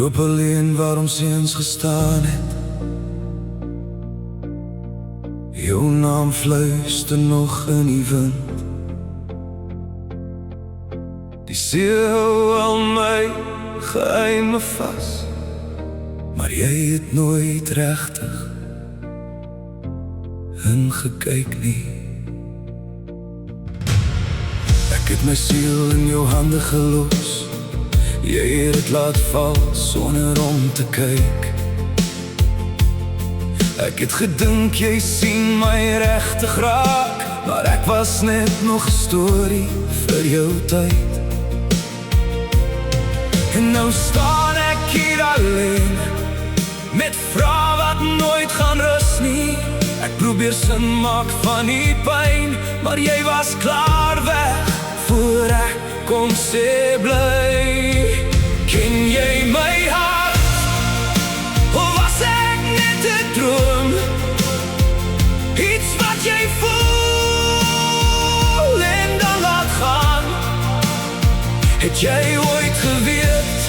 loop alleen waar ons eens gestaan het. Jou naam fluister nog in die wind. Die see hou al my geheime vas, maar jy het nooit regtig ingekyk nie. Ek het my siel in jou hande gelos, jy het het laat val sonder om te kyk. Ek het gedink jy sien my regtig raak, maar ek was net nog 'n storie vir jou tyd. En nou staan ek hier alleen, met vrae wat nooit gaan rus nie. Ek probeer sin maak van die pyn, maar jy was klaar weg voor ek kon sê bly. Ken jy my hart, of was ek net 'n droom? Iets wat jy voel en dan laat gaan. Het jy ooit geweet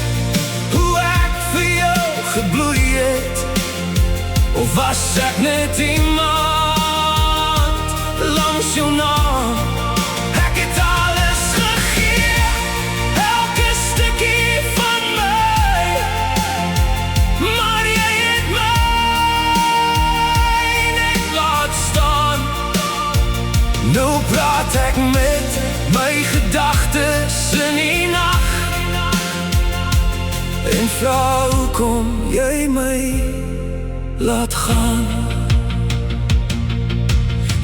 hoe ek vir jou gebloei het? Of was ek net iemand langs jou naam? Ek het alles gegee, elke stukkie van my, maar jy het my net laat staan. Nou praat ek met my gedagtes in die nag en vra hoekom jy my laat gaan.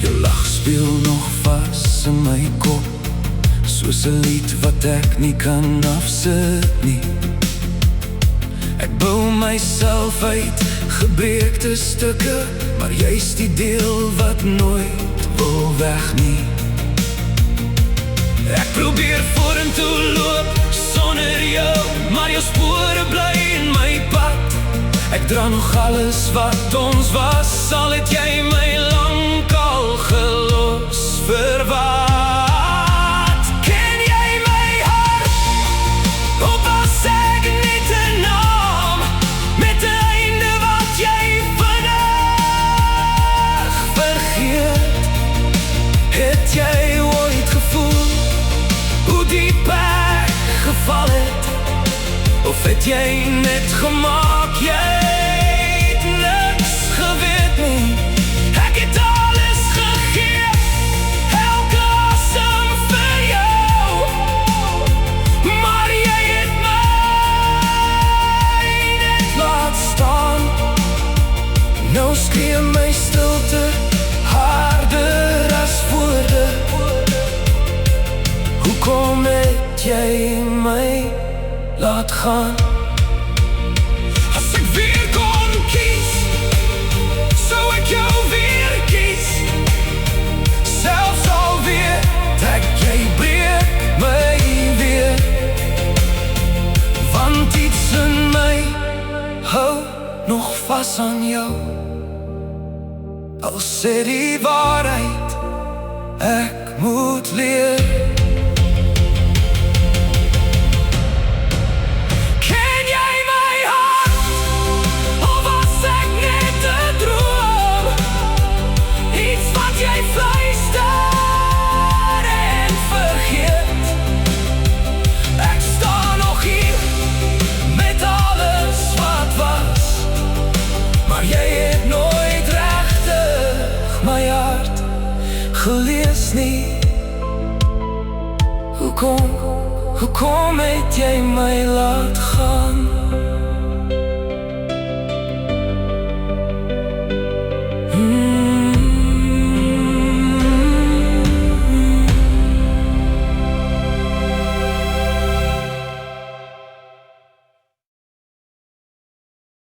Jou lach speel nog vas in my kop, soos 'n lied wat ek nie kan afsit nie. Ek bou myself uit gebreekte stukke, maar jy's die deel wat nooit wil weg nie. Ek probeer vorentoe loop sonder jou, maar jou spore bly in my pad. Ek dra nog alles wat ons was, al het jy my lang al gelos. Vir wat ken jy my hart, of was ek net 'n naam, met 'n einde wat jy vinnig vergeet? Het jy ooit gevoel hoe diep ek geval het? Of het jy net gemaak, jy het niks geweet nie? Ek het alles gegee, elke asem vir jou, maar jy het my net laat staan. Nou skree my stilte harder as woorde. Hoekom het jy my laat gaan? As ek weer kon kies, sou ek jou weer kies. Selfs al weet ek jy breek my weer, want iets in my hou nog vas aan jou. Al sê die waarheid, ek moet leer. Gelees nie. Hoekom het jy my laat gaan?